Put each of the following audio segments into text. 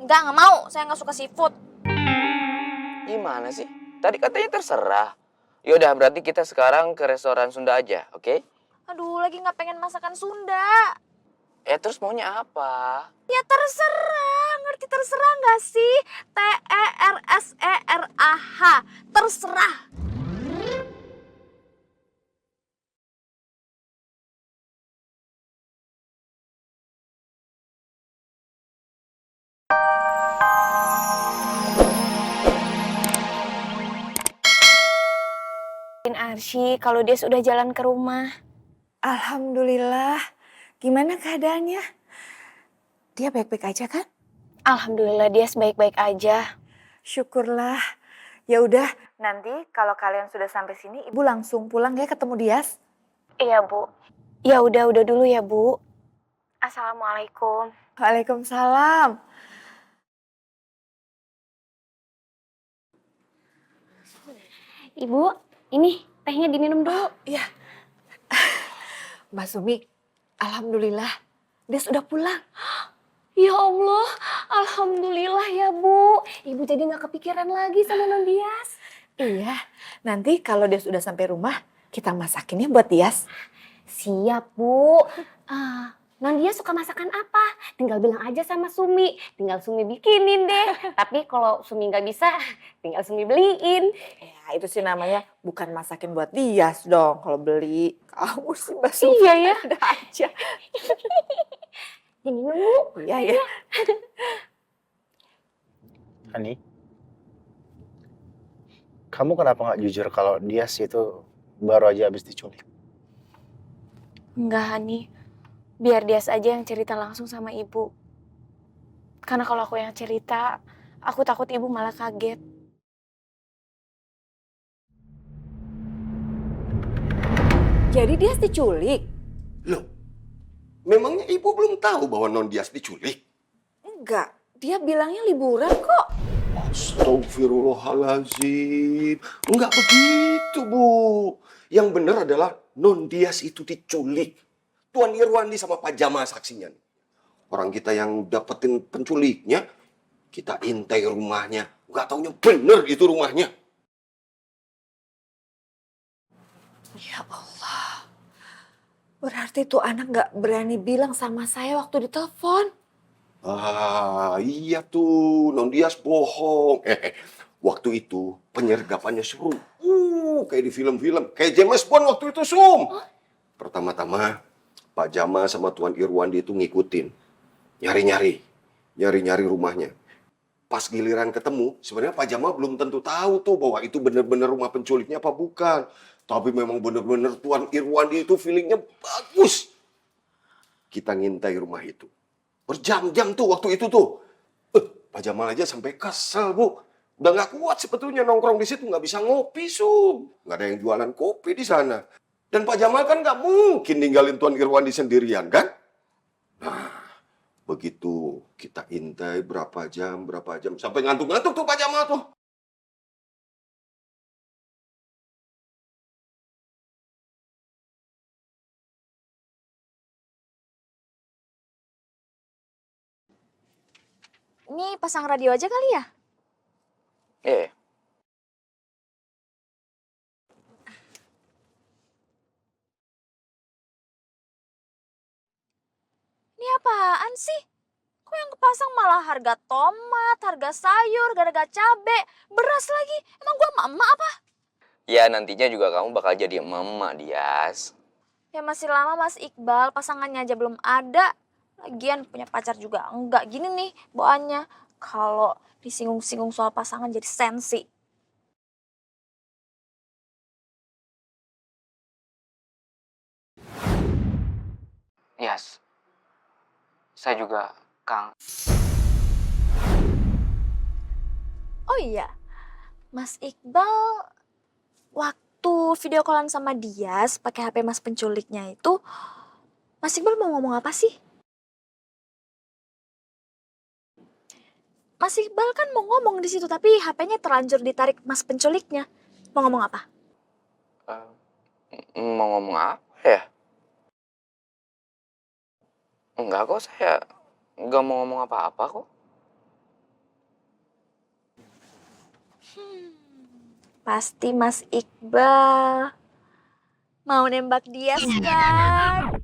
Nggak mau. Saya nggak suka seafood. Gimana sih? Tadi katanya terserah. Yaudah, berarti kita sekarang ke restoran Sunda aja, oke? Aduh, lagi nggak pengen masakan Sunda. Terus maunya apa? Ya terserah. Ngerti terserah nggak sih? Terserah. Terserah. Arsy kalau dia sudah jalan ke rumah. Alhamdulillah. Gimana keadaannya? Dia baik-baik aja kan? Alhamdulillah dia baik-baik aja. Syukurlah. Ya udah, nanti kalau kalian sudah sampai sini, Ibu langsung pulang ya ketemu Dias. Iya Bu. Ya udah dulu ya Bu. Assalamualaikum. Waalaikumsalam. Ibu, ini tehnya diminum dulu. Iya. Mbak Sumi, alhamdulillah dia sudah pulang. Ya Allah, alhamdulillah ya Bu. Ibu jadi nggak kepikiran lagi sama Non Dias. Iya, nanti kalau dia sudah sampai rumah, kita masakinnya buat Dias. Siap Bu. Non Dias suka masakan apa? Tinggal bilang aja sama Sumi. Tinggal Sumi bikinin deh. Tapi kalau Sumi nggak bisa, tinggal Sumi beliin. Ya itu sih namanya bukan masakin buat Dias dong kalau beli. Kamu sih Mbak Sumi. Iya ya. Ada aja. Diminum Bu. Iya ya. Hani, kamu kenapa nggak jujur kalau Dias itu baru aja habis diculik? Enggak, Hani. Biar Dias aja yang cerita langsung sama ibu. Karena kalau aku yang cerita, aku takut ibu malah kaget. Jadi Dias diculik? Loh, memangnya ibu belum tahu bahwa Non Dias diculik? Enggak, dia bilangnya liburan kok. Astagfirullahaladzim. Enggak begitu, Bu. Yang benar adalah Non Dias itu diculik. Tuan Irwandi sama Pak Jama saksinya. Orang kita yang dapetin penculiknya, kita intai rumahnya. Enggak taunya bener itu rumahnya. Ya Allah, berarti tuh anak nggak berani bilang sama saya waktu ditelepon. Ah, iya tuh, Non Dias bohong. Waktu itu penyergapannya seru. Kayak di film-film. Kayak James Bond waktu itu, Sum. Pertama-tama, Pak Jama sama Tuan Irwandi itu ngikutin. Nyari-nyari rumahnya. Pas giliran ketemu, sebenarnya Pak Jama belum tentu tahu tuh bahwa itu benar-benar rumah penculiknya apa bukan. Tapi memang benar-benar Tuan Irwandi itu feelingnya bagus. Kita ngintai rumah itu. Berjam-jam tuh waktu itu tuh. Pak Jamal aja sampai kesel, Bu. Udah nggak kuat sebetulnya nongkrong di situ. Nggak bisa ngopi, Sum. Nggak ada yang jualan kopi di sana. Dan Pak Jamal kan nggak mungkin ninggalin Tuan Irwandi sendirian, kan? Nah, begitu kita intai berapa jam. Sampai ngantuk-ngantuk tuh Pak Jamal tuh. Ini pasang radio aja kali ya? Eh, Ini apaan sih? Kok yang kepasang malah harga tomat, harga sayur, harga cabe, beras lagi. Emang gua emak-emak apa? ya nantinya juga kamu bakal jadi emak Dias. Ya masih lama Mas Iqbal, pasangannya aja belum ada. Lagian punya pacar juga enggak. Gini nih bawaannya, kalau disinggung-singgung soal pasangan jadi sensi. Yes, saya juga Kang. Oh iya, Mas Iqbal waktu video callan sama Dias pakai HP Mas penculiknya itu, Mas Iqbal mau ngomong apa sih? Mas Iqbal kan mau ngomong di situ tapi HP-nya terlanjur ditarik Mas penculiknya. Mau ngomong apa? Mau ngomong apa ya? Enggak kok, saya enggak mau ngomong apa-apa kok. Pasti Mas Iqbal mau nembak dia kan?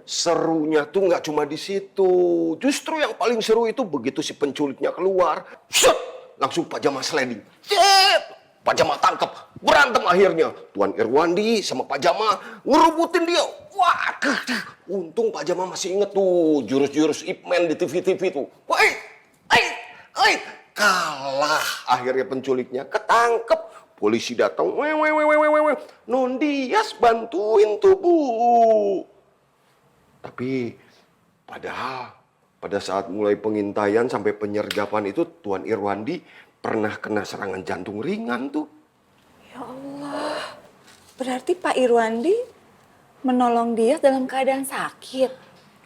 Serunya tuh nggak cuma di situ. Justru yang paling seru itu begitu si penculiknya keluar, set, langsung Pak Jamal sliding. Cet! Pak Jamal tangkap, berantem akhirnya. Tuan Irwandi sama Pak Jamal ngerubutin dia. Wah, untung Pak Jamal masih inget tuh jurus-jurus Ip Man di TV-TV tuh. Wah, kalah. Akhirnya penculiknya ketangkep. Polisi datang, Non Dias bantuin tuh, Bu. Tapi padahal pada saat mulai pengintaian sampai penyergapan itu Tuan Irwandi pernah kena serangan jantung ringan tuh. Ya Allah, berarti Pak Irwandi menolong dia dalam keadaan sakit.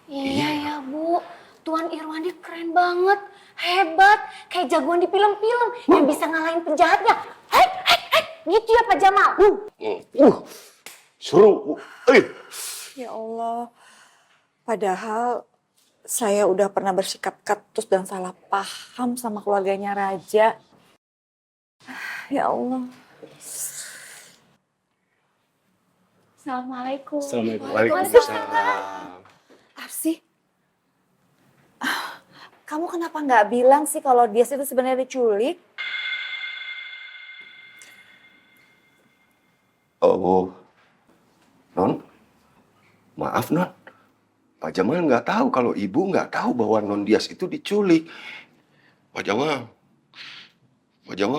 Iya ya Bu, Tuan Irwandi keren banget, hebat, kayak jagoan di film-film yang bisa ngalahin penjahatnya. Hei, gitu ya Pak Jamal. Seru. Ya Allah, padahal saya udah pernah bersikap ketus dan salah paham sama keluarganya Raja. Ya Allah. Assalamualaikum. Waalaikumsalam. Arsi, kamu kenapa nggak bilang sih kalau dia itu sebenarnya diculik? Oh, Non, maaf Non. Pak Jamal nggak tahu kalau ibu nggak tahu bahwa Non Dias itu diculik. Pak Jamal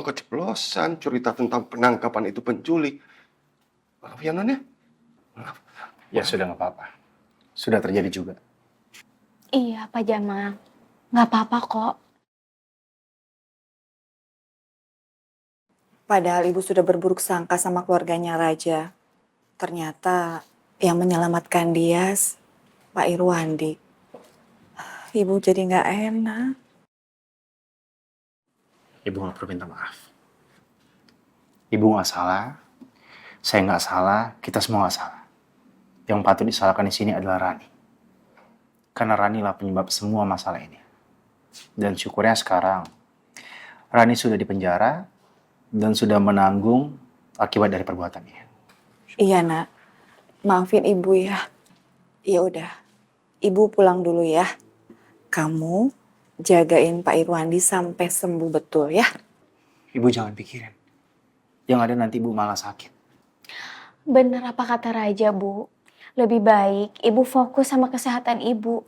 keceplosan cerita tentang penangkapan itu penculik. Maaf ya Non ya. Maaf. Ya sudah nggak apa-apa. Sudah terjadi juga. Iya Pak Jamal, nggak apa-apa kok. Padahal ibu sudah berburuk sangka sama keluarganya Raja. Ternyata yang menyelamatkan dia Pak Irwandi. Ibu jadi nggak enak. Ibu nggak perlu minta maaf. Ibu nggak salah, saya nggak salah, kita semua nggak salah. Yang patut disalahkan di sini adalah Rani. Karena Rani lah penyebab semua masalah ini. Dan syukurnya sekarang Rani sudah dipenjara dan sudah menanggung akibat dari perbuatannya. Iya nak, maafin ibu ya. Ya udah, ibu pulang dulu ya. Kamu jagain Pak Irwandi sampai sembuh betul ya. Ibu jangan pikirin. Yang ada nanti ibu malah sakit. Bener apa kata Raja Bu, lebih baik ibu fokus sama kesehatan ibu.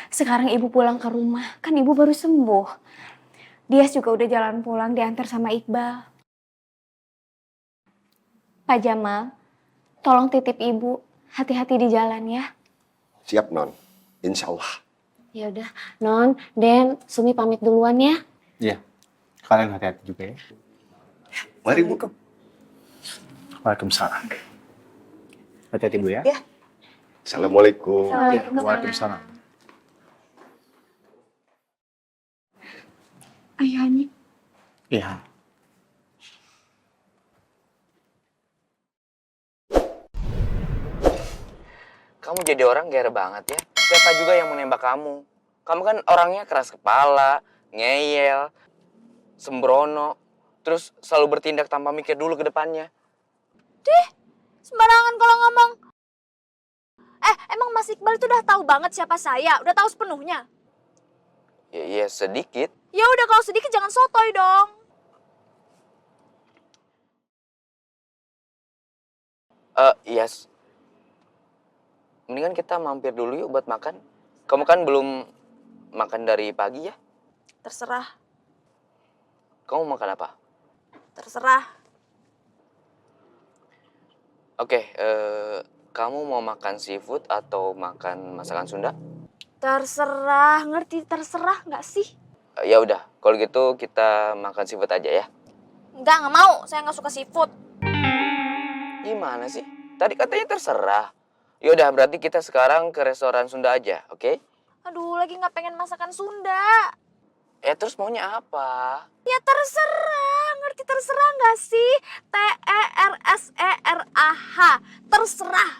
Sekarang ibu pulang ke rumah, kan ibu baru sembuh. Dias juga udah jalan pulang diantar sama Iqbal. Pak Jamal, tolong titip ibu, hati-hati di jalan ya. Siap Non, insya Allah. Ya udah, Non, Den, Sumi pamit duluan ya. Iya. Kalian hati-hati juga ya. Mari Bu. Waalaikumsalam. Hati-hati Bu ya. Ya. Assalamualaikum. Waalaikumsalam. Ayahnya. Iya. Kamu jadi orang GR banget ya. Siapa juga yang menembak kamu? Kamu kan orangnya keras kepala, ngeyel, sembrono, terus selalu bertindak tanpa mikir dulu ke depannya. Sembarangan kalau ngomong. Emang Mas Iqbal itu udah tahu banget siapa saya? Udah tahu sepenuhnya? Ya sedikit. Ya udah kalau sedikit jangan sotoy dong. Yes. Mendingan kita mampir dulu yuk buat makan. Kamu kan belum makan dari pagi ya? Terserah, Kamu makan apa? terserah. Oke, kamu mau makan seafood atau makan masakan Sunda? Terserah, ngerti terserah nggak sih? Ya udah, kalau gitu kita makan seafood aja ya. Nggak mau. Saya nggak suka seafood. Gimana sih? Tadi katanya terserah. Ya udah, berarti kita sekarang ke restoran Sunda aja, oke? Aduh, lagi nggak pengen masakan Sunda. Terus maunya apa? Ya terserah, ngerti terserah nggak sih? TERSERAH, terserah.